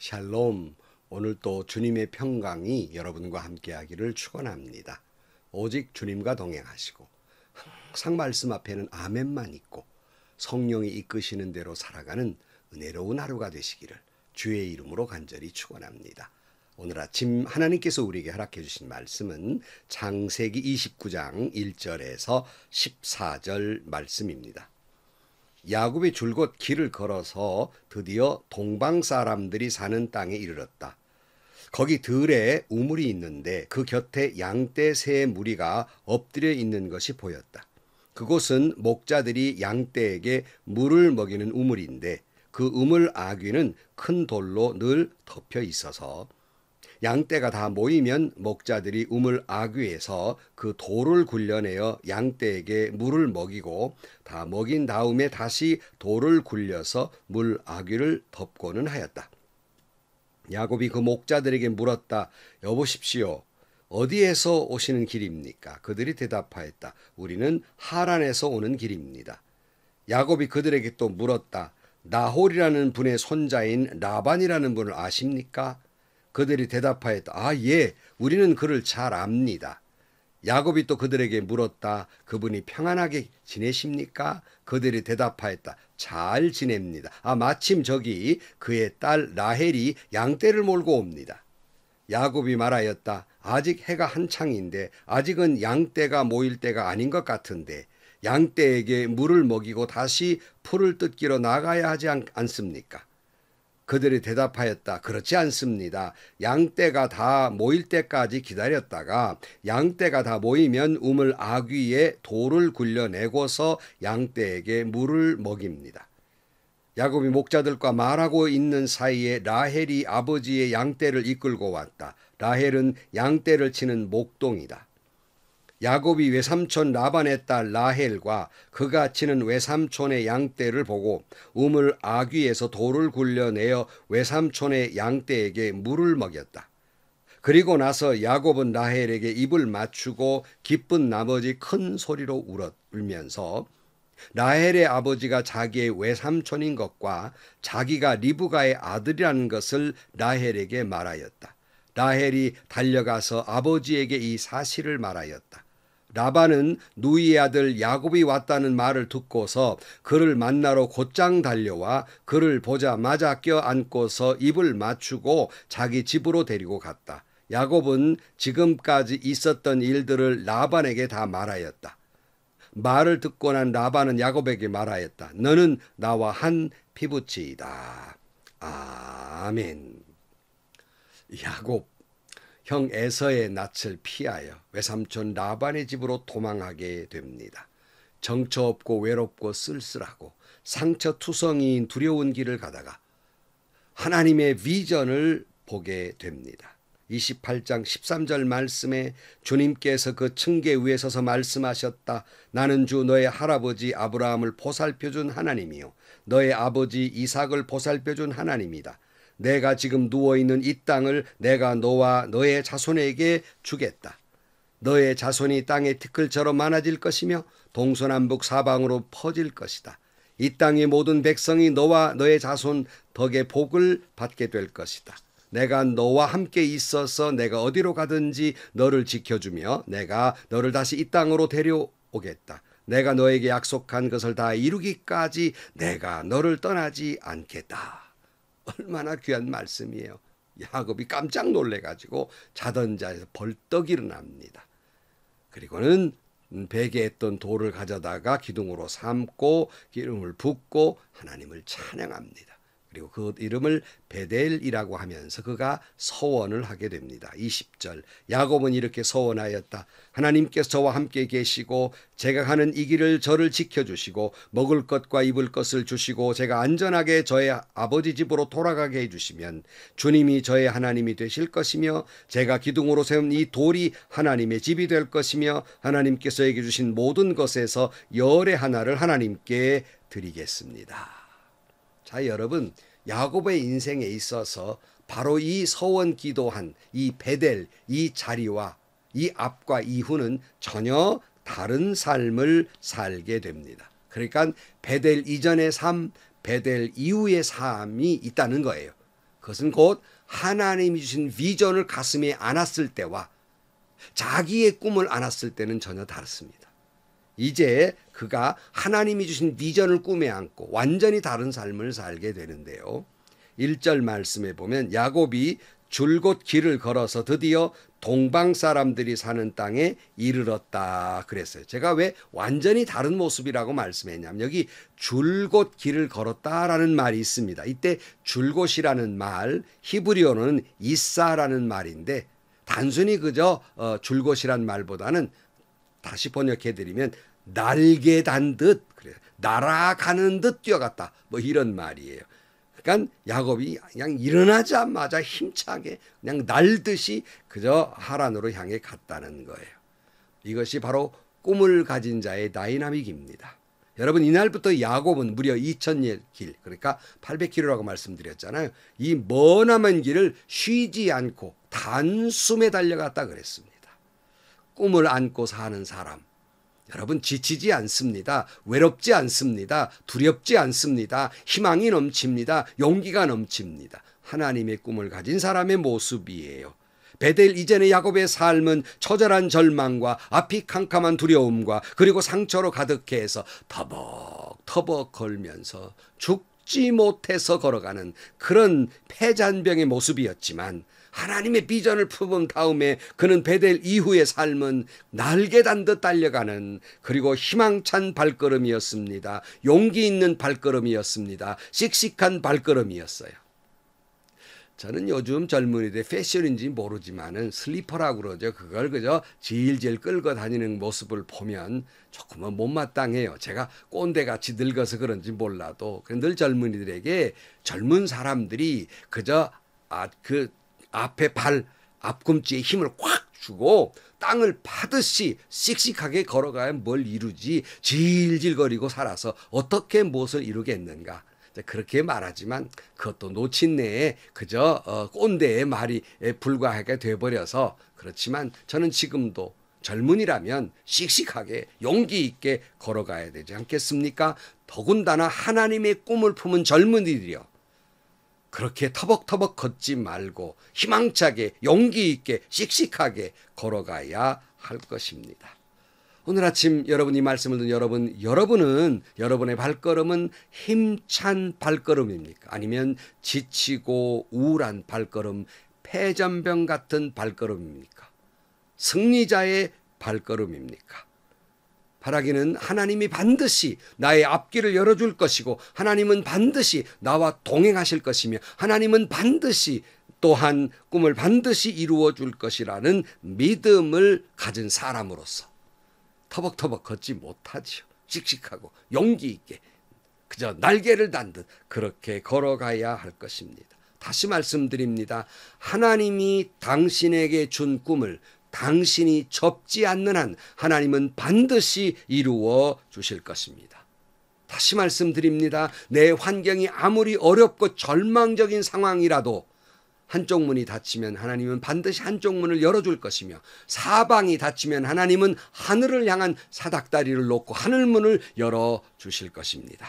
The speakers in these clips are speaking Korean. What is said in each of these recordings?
샬롬. 오늘 또 주님의 평강이 여러분과 함께하기를 축원합니다. 오직 주님과 동행하시고 항상 말씀 앞에는 아멘만 있고 성령이 이끄시는 대로 살아가는 은혜로운 하루가 되시기를 주의 이름으로 간절히 축원합니다. 오늘 아침 하나님께서 우리에게 허락해 주신 말씀은 창세기 29장 1절에서 14절 말씀입니다. 야곱이 줄곧 길을 걸어서 드디어 동방 사람들이 사는 땅에 이르렀다. 거기 들에 우물이 있는데 그 곁에 양떼 세 무리가 엎드려 있는 것이 보였다. 그곳은 목자들이 양떼에게 물을 먹이는 우물인데 그 우물 아귀는 큰 돌로 늘 덮여 있어서 양떼가 다 모이면 목자들이 우물 아귀에서 그 돌을 굴려내어 양떼에게 물을 먹이고 다 먹인 다음에 다시 돌을 굴려서 물 아귀를 덮고는 하였다. 야곱이 그 목자들에게 물었다. 여보십시오. 어디에서 오시는 길입니까? 그들이 대답하였다. 우리는 하란에서 오는 길입니다. 야곱이 그들에게 또 물었다. 나홀이라는 분의 손자인 라반이라는 분을 아십니까? 그들이 대답하였다. 아, 예, 우리는 그를 잘 압니다. 야곱이 또 그들에게 물었다. 그분이 평안하게 지내십니까? 그들이 대답하였다. 잘 지냅니다. 아, 마침 저기 그의 딸 라헬이 양떼를 몰고 옵니다. 야곱이 말하였다. 아직 해가 한창인데 아직은 양떼가 모일 때가 아닌 것 같은데 양떼에게 물을 먹이고 다시 풀을 뜯기러 나가야 하지 않습니까? 그들이 대답하였다. 그렇지 않습니다. 양떼가 다 모일 때까지 기다렸다가 양떼가 다 모이면 우물 아귀에 돌을 굴려내고서 양떼에게 물을 먹입니다. 야곱이 목자들과 말하고 있는 사이에 라헬이 아버지의 양떼를 이끌고 왔다. 라헬은 양떼를 치는 목동이다. 야곱이 외삼촌 라반의 딸 라헬과 그가 치는 외삼촌의 양떼를 보고 우물 아귀에서 돌을 굴려내어 외삼촌의 양떼에게 물을 먹였다. 그리고 나서 야곱은 라헬에게 입을 맞추고 기쁜 나머지 큰 소리로 울면서 라헬의 아버지가 자기의 외삼촌인 것과 자기가 리브가의 아들이라는 것을 라헬에게 말하였다. 라헬이 달려가서 아버지에게 이 사실을 말하였다. 라반은 누이의 아들 야곱이 왔다는 말을 듣고서 그를 만나러 곧장 달려와 그를 보자마자 껴안고서 입을 맞추고 자기 집으로 데리고 갔다. 야곱은 지금까지 있었던 일들을 라반에게 다 말하였다. 말을 듣고 난 라반은 야곱에게 말하였다. 너는 나와 한 피부치이다. 아멘. 야곱 형 에서의 낯을 피하여 외삼촌 라반의 집으로 도망하게 됩니다. 정처 없고 외롭고 쓸쓸하고 상처투성이인 두려운 길을 가다가 하나님의 비전을 보게 됩니다. 28장 13절 말씀에 주님께서 그 층계 위에 서서 말씀하셨다. 나는 주 너의 할아버지 아브라함을 보살펴준 하나님이요 너의 아버지 이삭을 보살펴준 하나님이다. 내가 지금 누워있는 이 땅을 내가 너와 너의 자손에게 주겠다. 너의 자손이 땅의 티끌처럼 많아질 것이며 동서남북 사방으로 퍼질 것이다. 이 땅의 모든 백성이 너와 너의 자손 덕의 복을 받게 될 것이다. 내가 너와 함께 있어서 내가 어디로 가든지 너를 지켜주며 내가 너를 다시 이 땅으로 데려오겠다. 내가 너에게 약속한 것을 다 이루기까지 내가 너를 떠나지 않겠다. 얼마나 귀한 말씀이에요. 야곱이 깜짝 놀래가지고 자던 자에서 벌떡 일어납니다. 그리고는 베개에 있던 돌을 가져다가 기둥으로 삼고 기름을 붓고 하나님을 찬양합니다. 그리고 그 이름을 베델이라고 하면서 그가 서원을 하게 됩니다. 20절 야곱은 이렇게 서원하였다. 하나님께서 저와 함께 계시고 제가 가는 이 길을 저를 지켜주시고 먹을 것과 입을 것을 주시고 제가 안전하게 저의 아버지 집으로 돌아가게 해주시면 주님이 저의 하나님이 되실 것이며 제가 기둥으로 세운 이 돌이 하나님의 집이 될 것이며 하나님께서 에게 주신 모든 것에서 열의 하나를 하나님께 드리겠습니다. 자, 여러분, 야곱의 인생에 있어서 바로 이 서원 기도한 이 베델, 이 자리와 이 앞과 이후는 전혀 다른 삶을 살게 됩니다. 그러니까 베델 이전의 삶, 베델 이후의 삶이 있다는 거예요. 그것은 곧 하나님이 주신 비전을 가슴에 안았을 때와 자기의 꿈을 안았을 때는 전혀 다릅니다. 이제 그가 하나님이 주신 비전을 꿈에 안고 완전히 다른 삶을 살게 되는데요. 1절 말씀에 보면 야곱이 줄곧 길을 걸어서 드디어 동방 사람들이 사는 땅에 이르렀다 그랬어요. 제가 왜 완전히 다른 모습이라고 말씀했냐면 여기 줄곧 길을 걸었다라는 말이 있습니다. 이때 줄곧이라는 말 히브리어는 이사라는 말인데 단순히 그저 줄곧이란 말보다는 다시 번역해드리면 날개 단 듯 그래요. 날아가는 듯 뛰어갔다 뭐 이런 말이에요. 그러니까 야곱이 그냥 일어나자마자 힘차게 그냥 날듯이 그저 하란으로 향해 갔다는 거예요. 이것이 바로 꿈을 가진 자의 다이나믹입니다. 여러분 이날부터 야곱은 무려 2000일 길 그러니까 800km라고 말씀드렸잖아요. 이 머나먼 길을 쉬지 않고 단숨에 달려갔다 그랬습니다. 꿈을 안고 사는 사람 여러분 지치지 않습니다. 외롭지 않습니다. 두렵지 않습니다. 희망이 넘칩니다. 용기가 넘칩니다. 하나님의 꿈을 가진 사람의 모습이에요. 베델 이전의 야곱의 삶은 처절한 절망과 앞이 캄캄한 두려움과 그리고 상처로 가득해서 터벅터벅 걸면서 죽지 못해서 걸어가는 그런 패잔병의 모습이었지만 하나님의 비전을 품은 다음에 그는 베델 이후의 삶은 날개 단 듯 달려가는 그리고 희망찬 발걸음이었습니다. 용기 있는 발걸음이었습니다. 씩씩한 발걸음이었어요. 저는 요즘 젊은이들 패션인지 모르지만은 슬리퍼라고 그러죠. 그걸 그저 질질 끌고 다니는 모습을 보면 조금은 못마땅해요. 제가 꼰대같이 늙어서 그런지 몰라도 늘 젊은이들에게 젊은 사람들이 그저 그 앞에 앞꿈치에 힘을 확 주고 땅을 파듯이 씩씩하게 걸어가야 뭘 이루지 질질거리고 살아서 어떻게 무엇을 이루겠는가. 그렇게 말하지만 그것도 노친내에 그저 꼰대의 말이 불과하게 돼버려서 그렇지만 저는 지금도 젊은이라면 씩씩하게 용기 있게 걸어가야 되지 않겠습니까? 더군다나 하나님의 꿈을 품은 젊은이들이요. 그렇게 터벅터벅 걷지 말고 희망차게 용기 있게 씩씩하게 걸어가야 할 것입니다. 오늘 아침 여러분이 말씀을 듣는 여러분은 여러분의 발걸음은 힘찬 발걸음입니까? 아니면 지치고 우울한 발걸음, 패전병 같은 발걸음입니까? 승리자의 발걸음입니까? 바라기는 하나님이 반드시 나의 앞길을 열어줄 것이고 하나님은 반드시 나와 동행하실 것이며 하나님은 반드시 또한 꿈을 반드시 이루어 줄 것이라는 믿음을 가진 사람으로서 터벅터벅 걷지 못하지요. 씩씩하고 용기 있게 그저 날개를 단 듯 그렇게 걸어가야 할 것입니다. 다시 말씀드립니다. 하나님이 당신에게 준 꿈을 당신이 접지 않는 한 하나님은 반드시 이루어 주실 것입니다. 다시 말씀드립니다. 내 환경이 아무리 어렵고 절망적인 상황이라도 한쪽 문이 닫히면 하나님은 반드시 한쪽 문을 열어줄 것이며 사방이 닫히면 하나님은 하늘을 향한 사닥다리를 놓고 하늘문을 열어주실 것입니다.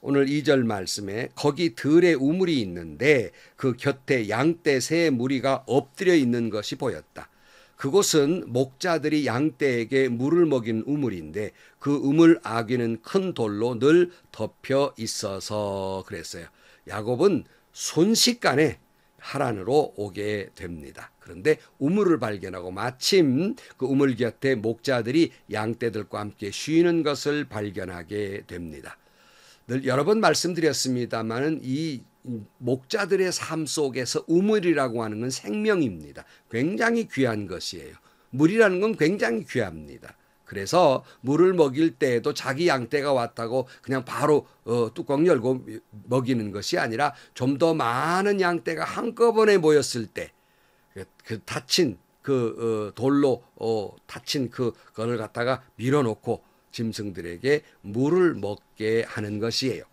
오늘 2절 말씀에 거기 들에 우물이 있는데 그 곁에 양떼 세 무리가 엎드려 있는 것이 보였다. 그곳은 목자들이 양떼에게 물을 먹이는 우물인데 그 우물 아귀는 큰 돌로 늘 덮여 있어서 그랬어요. 야곱은 순식간에 하란으로 오게 됩니다. 그런데 우물을 발견하고 마침 그 우물 곁에 목자들이 양떼들과 함께 쉬는 것을 발견하게 됩니다. 늘 여러 번 말씀드렸습니다만 이 목자들의 삶 속에서 우물이라고 하는 건 생명입니다. 굉장히 귀한 것이에요. 물이라는 건 굉장히 귀합니다. 그래서 물을 먹일 때에도 자기 양떼가 왔다고 그냥 바로 뚜껑 열고 먹이는 것이 아니라 좀 더 많은 양떼가 한꺼번에 모였을 때 그 다친 그 돌로 다친 그거를 갖다가 밀어놓고 짐승들에게 물을 먹게 하는 것이에요.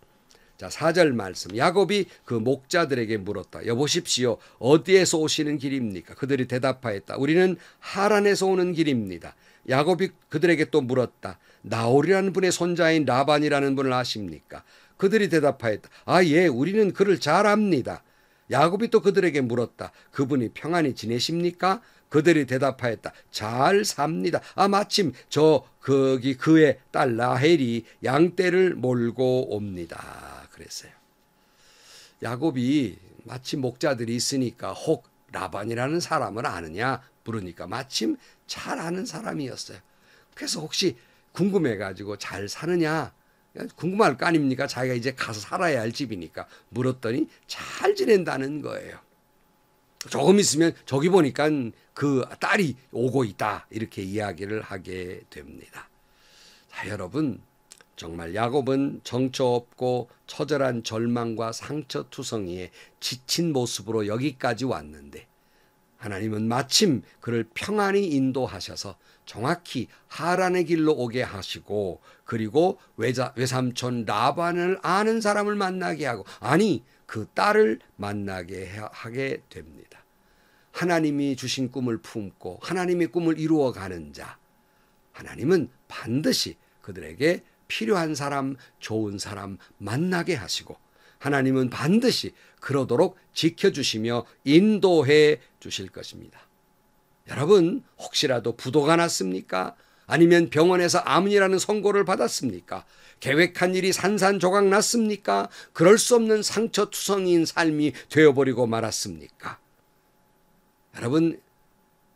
자, 4절 말씀. 야곱이 그 목자들에게 물었다. 여보십시오. 어디에서 오시는 길입니까? 그들이 대답하였다. 우리는 하란에서 오는 길입니다. 야곱이 그들에게 또 물었다. 나홀이라는 분의 손자인 라반이라는 분을 아십니까? 그들이 대답하였다. 아, 예, 우리는 그를 잘 압니다. 야곱이 또 그들에게 물었다. 그분이 평안히 지내십니까? 그들이 대답하였다. 잘 삽니다. 마침 거기 그의 딸 라헬이 양떼를 몰고 옵니다. 그랬어요. 야곱이 마침 목자들이 있으니까 혹 라반이라는 사람을 아느냐 물으니까 마침 잘 아는 사람이었어요. 그래서 혹시 궁금해가지고 잘 사느냐 궁금할 거 아닙니까? 자기가 이제 가서 살아야 할 집이니까 물었더니 잘 지낸다는 거예요. 조금 있으면 저기 보니까 그 딸이 오고 있다 이렇게 이야기를 하게 됩니다. 자, 여러분 정말 야곱은 정처 없고 처절한 절망과 상처투성이에 지친 모습으로 여기까지 왔는데 하나님은 마침 그를 평안히 인도하셔서 정확히 하란의 길로 오게 하시고 그리고 외삼촌 라반을 아는 사람을 만나게 하고 그 딸을 만나게 하게 됩니다. 하나님이 주신 꿈을 품고 하나님의 꿈을 이루어가는 자 하나님은 반드시 그들에게 필요한 사람, 좋은 사람 만나게 하시고 하나님은 반드시 그러도록 지켜주시며 인도해 주실 것입니다. 여러분 혹시라도 부도가 났습니까? 아니면 병원에서 암이라는 선고를 받았습니까? 계획한 일이 산산조각 났습니까? 그럴 수 없는 상처투성이인 삶이 되어버리고 말았습니까? 여러분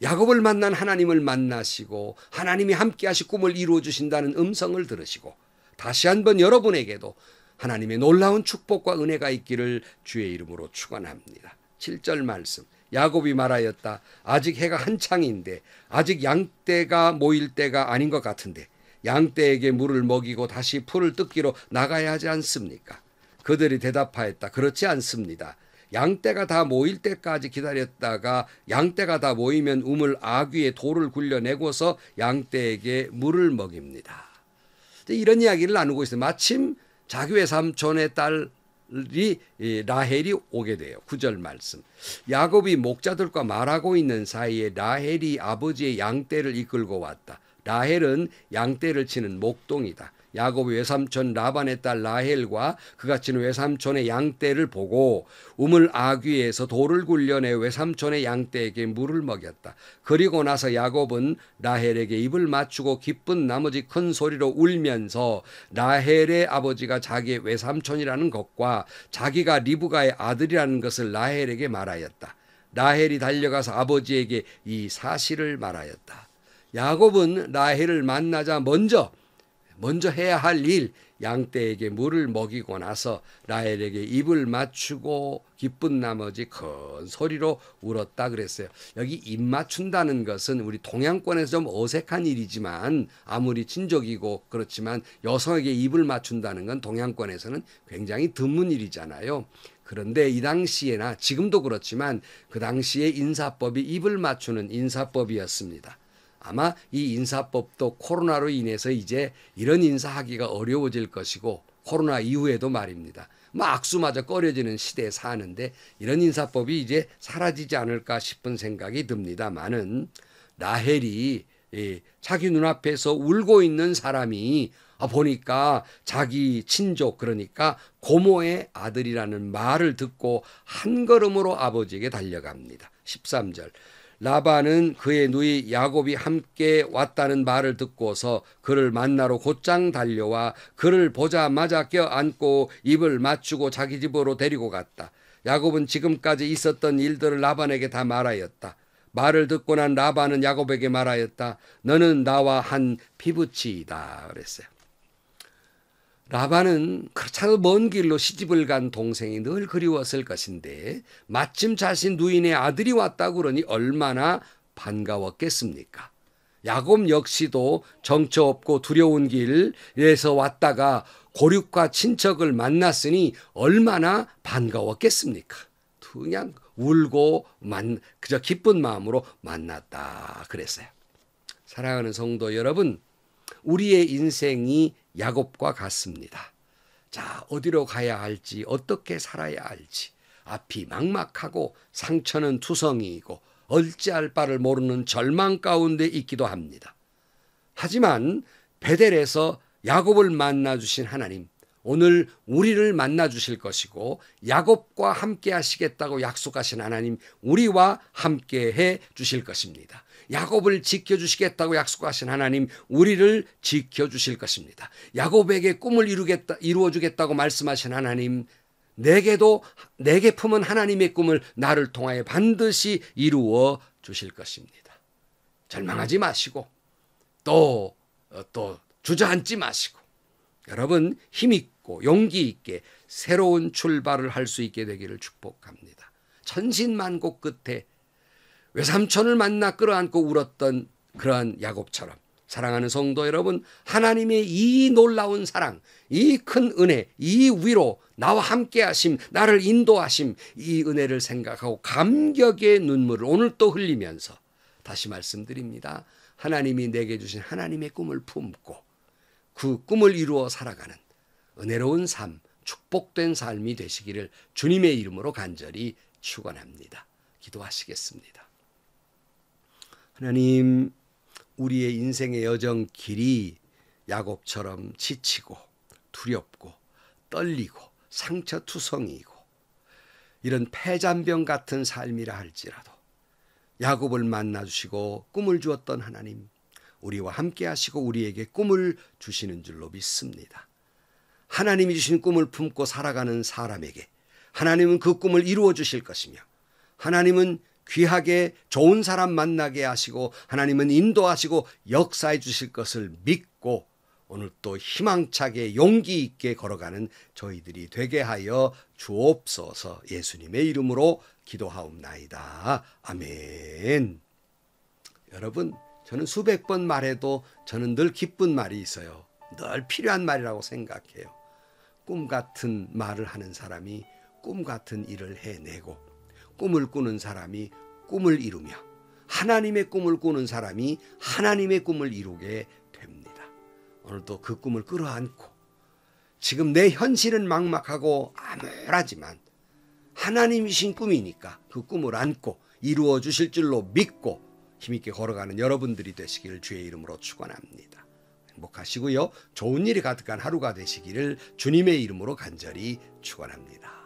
야곱을 만난 하나님을 만나시고 하나님이 함께하시 꿈을 이루어 주신다는 음성을 들으시고 다시 한번 여러분에게도 하나님의 놀라운 축복과 은혜가 있기를 주의 이름으로 축원합니다. 7절 말씀 야곱이 말하였다. 아직 해가 한창인데 아직 양떼가 모일 때가 아닌 것 같은데 양떼에게 물을 먹이고 다시 풀을 뜯기로 나가야 하지 않습니까? 그들이 대답하였다. 그렇지 않습니다. 양떼가 다 모일 때까지 기다렸다가 양떼가 다 모이면 우물 아귀에 돌을 굴려내고서 양떼에게 물을 먹입니다. 이런 이야기를 나누고 있어요. 마침 자기 외삼촌의 딸이 라헬이 오게 돼요. 9절 말씀. 야곱이 목자들과 말하고 있는 사이에 라헬이 아버지의 양떼를 이끌고 왔다. 라헬은 양떼를 치는 목동이다. 야곱의 외삼촌 라반의 딸 라헬과 그가 치는 외삼촌의 양떼를 보고 우물 아귀에서 돌을 굴려내 외삼촌의 양떼에게 물을 먹였다. 그리고 나서 야곱은 라헬에게 입을 맞추고 기쁜 나머지 큰 소리로 울면서 라헬의 아버지가 자기의 외삼촌이라는 것과 자기가 리브가의 아들이라는 것을 라헬에게 말하였다. 라헬이 달려가서 아버지에게 이 사실을 말하였다. 야곱은 라헬을 만나자 먼저 해야 할 일, 양떼에게 물을 먹이고 나서 라헬에게 입을 맞추고 기쁜 나머지 큰 소리로 울었다 그랬어요. 여기 입 맞춘다는 것은 우리 동양권에서 좀 어색한 일이지만 아무리 친족이고 그렇지만 여성에게 입을 맞춘다는 건 동양권에서는 굉장히 드문 일이잖아요. 그런데 이 당시에나 지금도 그렇지만 그 당시에 인사법이 입을 맞추는 인사법이었습니다. 아마 이 인사법도 코로나로 인해서 이제 이런 인사하기가 어려워질 것이고 코로나 이후에도 말입니다. 악수마저 꺼려지는 시대에 사는데 이런 인사법이 이제 사라지지 않을까 싶은 생각이 듭니다만은 라헬이 자기 눈앞에서 울고 있는 사람이 보니까 자기 친족 그러니까 고모의 아들이라는 말을 듣고 한 걸음으로 아버지에게 달려갑니다. 13절 라반은 그의 누이 야곱이 함께 왔다는 말을 듣고서 그를 만나러 곧장 달려와 그를 보자마자 껴안고 입을 맞추고 자기 집으로 데리고 갔다. 야곱은 지금까지 있었던 일들을 라반에게 다 말하였다. 말을 듣고 난 라반은 야곱에게 말하였다. 너는 나와 한 피부치이다 그랬어요. 라반은 그렇잖아도 먼 길로 시집을 간 동생이 늘 그리웠을 것인데 마침 자신 누인의 아들이 왔다고 그러니 얼마나 반가웠겠습니까? 야곱 역시도 정처 없고 두려운 길에서 왔다가 고륙과 친척을 만났으니 얼마나 반가웠겠습니까? 그냥 울고 그저 기쁜 마음으로 만났다 그랬어요. 사랑하는 성도 여러분, 우리의 인생이 야곱과 같습니다. 자, 어디로 가야 할지, 어떻게 살아야 할지, 앞이 막막하고 상처는 투성이이고 어찌할 바를 모르는 절망 가운데 있기도 합니다. 하지만 베델에서 야곱을 만나주신 하나님, 오늘 우리를 만나 주실 것이고 야곱과 함께 하시겠다고 약속하신 하나님 우리와 함께 해 주실 것입니다. 야곱을 지켜주시겠다고 약속하신 하나님 우리를 지켜주실 것입니다. 야곱에게 꿈을 이루어주겠다고 말씀하신 하나님 내게 품은 하나님의 꿈을 나를 통하여 반드시 이루어 주실 것입니다. 절망하지 마시고 또 주저앉지 마시고 여러분 힘있고 용기 있게 새로운 출발을 할 수 있게 되기를 축복합니다. 천신만고 끝에 외삼촌을 만나 끌어안고 울었던 그러한 야곱처럼 사랑하는 성도 여러분, 하나님의 이 놀라운 사랑, 이 큰 은혜, 이 위로, 나와 함께 하심, 나를 인도하심, 이 은혜를 생각하고 감격의 눈물을 오늘 또 흘리면서 다시 말씀드립니다. 하나님이 내게 주신 하나님의 꿈을 품고 그 꿈을 이루어 살아가는 은혜로운 삶, 축복된 삶이 되시기를 주님의 이름으로 간절히 축원합니다. 기도하시겠습니다. 하나님, 우리의 인생의 여정 길이 야곱처럼 지치고 두렵고 떨리고 상처투성이고 이런 폐잔병 같은 삶이라 할지라도 야곱을 만나주시고 꿈을 주었던 하나님, 우리와 함께 하시고 우리에게 꿈을 주시는 줄로 믿습니다. 하나님이 주신 꿈을 품고 살아가는 사람에게 하나님은 그 꿈을 이루어 주실 것이며 하나님은 귀하게 좋은 사람 만나게 하시고 하나님은 인도하시고 역사해 주실 것을 믿고 오늘 또 희망차게 용기 있게 걸어가는 저희들이 되게 하여 주옵소서. 예수님의 이름으로 기도하옵나이다. 아멘. 여러분, 저는 수백 번 말해도 저는 늘 기쁜 말이 있어요. 늘 필요한 말이라고 생각해요. 꿈 같은 말을 하는 사람이 꿈 같은 일을 해내고 꿈을 꾸는 사람이 꿈을 이루며 하나님의 꿈을 꾸는 사람이 하나님의 꿈을 이루게 됩니다. 오늘도 그 꿈을 끌어안고 지금 내 현실은 막막하고 암울하지만 하나님이신 꿈이니까 그 꿈을 안고 이루어 주실 줄로 믿고 힘있게 걸어가는 여러분들이 되시기를 주의 이름으로 축원합니다. 행복하시고요. 좋은 일이 가득한 하루가 되시기를 주님의 이름으로 간절히 축원합니다.